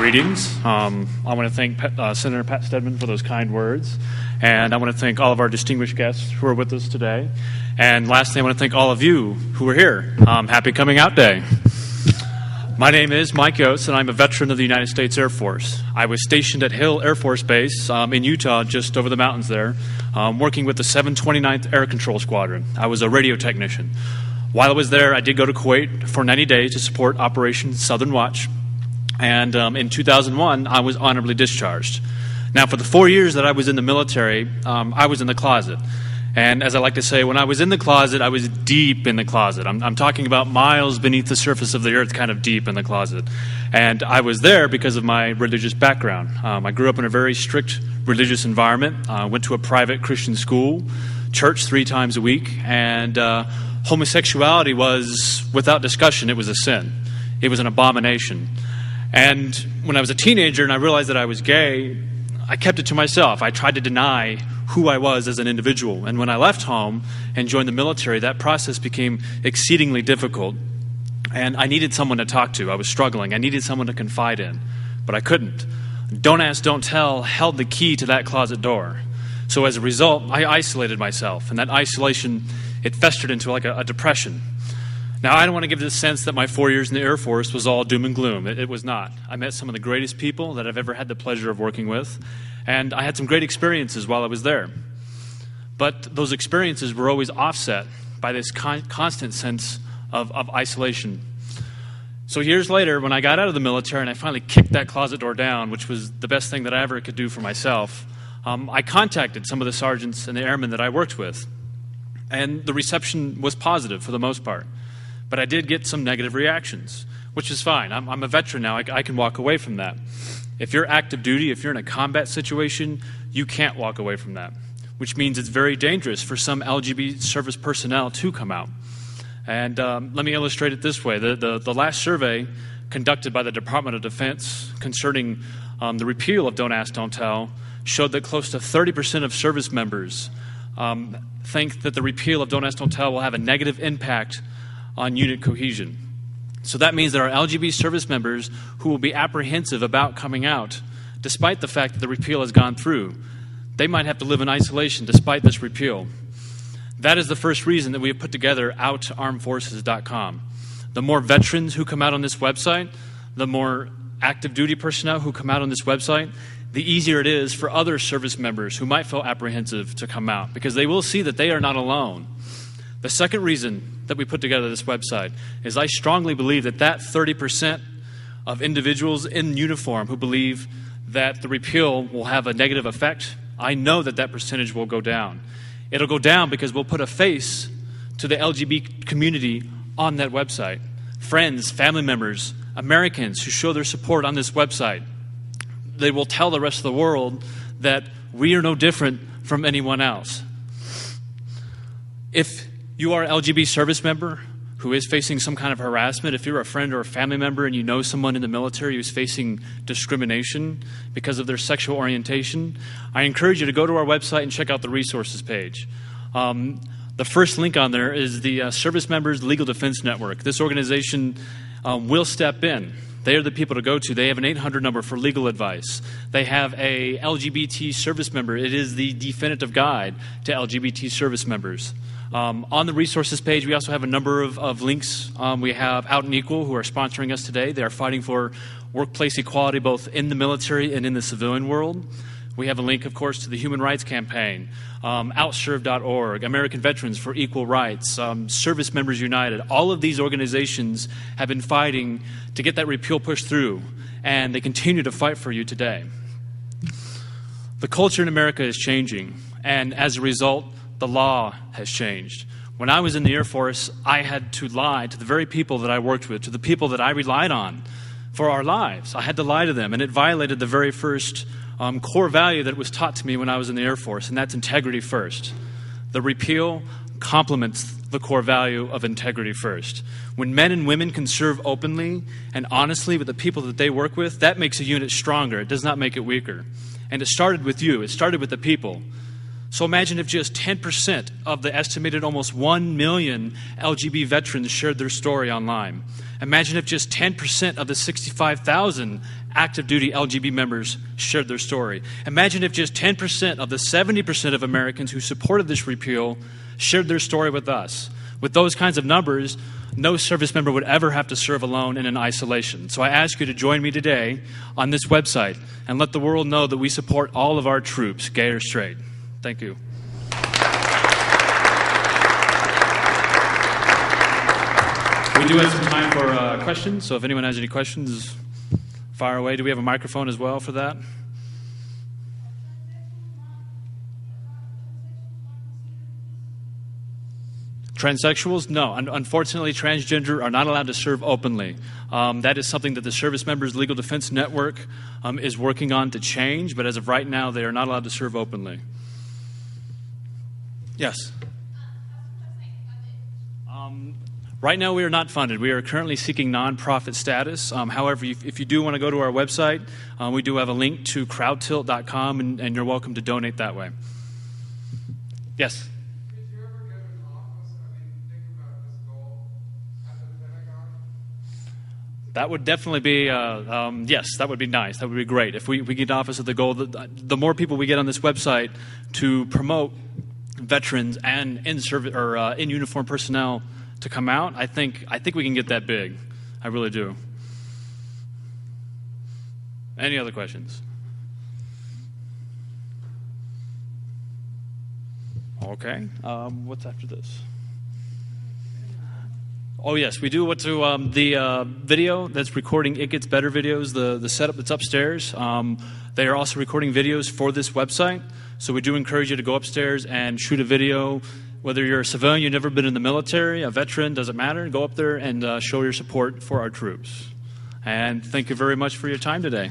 Greetings. I want to thank Senator Pat Stedman for those kind words, and I want to thank all of our distinguished guests who are with us today. And lastly, I want to thank all of you who are here. Happy Coming Out Day. My name is Mike Yost, and I'm a veteran of the United States Air Force. I was stationed at Hill Air Force Base in Utah, just over the mountains there, working with the 729th Air Control Squadron. I was a radio technician. While I was there, I did go to Kuwait for 90 days to support Operation Southern Watch. And in 2001, I was honorably discharged. Now, for the 4 years that I was in the military, I was in the closet. And as I like to say, when I was in the closet, I was deep in the closet. I'm talking about miles beneath the surface of the earth, kind of deep in the closet. And I was there because of my religious background. I grew up in a very strict religious environment, went to a private Christian school, church 3 times a week, and homosexuality was, without discussion, it was a sin. It was an abomination. And when I was a teenager and I realized that I was gay, I kept it to myself. I tried to deny who I was as an individual. And when I left home and joined the military, that process became exceedingly difficult. And I needed someone to talk to. I was struggling. I needed someone to confide in, but I couldn't. Don't ask, don't tell held the key to that closet door. So as a result, I isolated myself. And that isolation, it festered into like a depression. Now, I don't want to give the sense that my 4 years in the Air Force was all doom and gloom. It was not. I met some of the greatest people that I've ever had the pleasure of working with, and I had some great experiences while I was there. But those experiences were always offset by this constant sense of isolation. So years later, when I got out of the military and I finally kicked that closet door down, which was the best thing that I ever could do for myself, I contacted some of the sergeants and the airmen that I worked with, and the reception was positive for the most part. But I did get some negative reactions, which is fine. I'm a veteran now. I can walk away from that. If you're active duty, if you're in a combat situation, you can't walk away from that, which means it's very dangerous for some LGBT service personnel to come out. And let me illustrate it this way. The last survey conducted by the Department of Defense concerning the repeal of Don't Ask, Don't Tell showed that close to 30% of service members think that the repeal of Don't Ask, Don't Tell will have a negative impact on unit cohesion. So that means that our LGBT service members who will be apprehensive about coming out, despite the fact that the repeal has gone through, they might have to live in isolation despite this repeal. That is the first reason that we have put together outarmedforces.com. The more veterans who come out on this website, the more active duty personnel who come out on this website, the easier it is for other service members who might feel apprehensive to come out, because they will see that they are not alone. The second reason that we put together this website is I strongly believe that 30% of individuals in uniform who believe that the repeal will have a negative effect, I know that that percentage will go down. It'll go down because we'll put a face to the LGBT community on that website. Friends, family members, Americans who show their support on this website. They will tell the rest of the world that we are no different from anyone else. If you are an LGBT service member who is facing some kind of harassment, if you're a friend or a family member and you know someone in the military who's facing discrimination because of their sexual orientation, I encourage you to go to our website and check out the resources page. The first link on there is the Service Members Legal Defense Network. This organization will step in. They are the people to go to. They have an 800 number for legal advice. They have a LGBT service member. It is the definitive guide to LGBT service members. On the resources page, we also have a number of links. We have Out and Equal, who are sponsoring us today. They are fighting for workplace equality both in the military and in the civilian world. We have a link, of course, to the Human Rights Campaign, outserve.org, American Veterans for Equal Rights, Service Members United. All of these organizations have been fighting to get that repeal pushed through, and they continue to fight for you today. The culture in America is changing, and as a result, the law has changed. When I was in the Air Force, I had to lie to the very people that I worked with, to the people that I relied on for our lives. I had to lie to them, and it violated the very first core value that was taught to me when I was in the Air Force, and that's integrity first. The repeal complements the core value of integrity first. When men and women can serve openly and honestly with the people that they work with, that makes a unit stronger. It does not make it weaker. And it started with you. It started with the people. So imagine if just 10% of the estimated almost 1 million LGBT veterans shared their story online. Imagine if just 10% of the 65,000 active duty LGB members shared their story. Imagine if just 10% of the 70% of Americans who supported this repeal shared their story with us. With those kinds of numbers, no service member would ever have to serve alone and in isolation. So I ask you to join me today on this website and let the world know that we support all of our troops, gay or straight. Thank you. We do have some time for questions, so if anyone has any questions, fire away. Do we have a microphone as well for that? Transsexuals? No. Unfortunately, transgender are not allowed to serve openly. That is something that the Service Members Legal Defense Network is working on to change, but as of right now, they are not allowed to serve openly. Yes? Right now, we are not funded. We are currently seeking nonprofit status. However, if you do want to go to our website, we do have a link to crowdtilt.com, and you're welcome to donate that way. Yes? Did you ever get an office? I mean, think about this goal at the Pentagon. That would definitely be, yes, that would be nice. That would be great. If we get office at the goal, the more people we get on this website to promote veterans and in-service or in-uniform personnel to come out, I think we can get that big. I really do. Any other questions? Okay. What's after this? Oh yes, we do. What's the video that's recording It Gets Better videos? The setup that's upstairs. They are also recording videos for this website. So we do encourage you to go upstairs and shoot a video. Whether you're a civilian, you've never been in the military, a veteran, doesn't matter. Go up there and show your support for our troops. And thank you very much for your time today.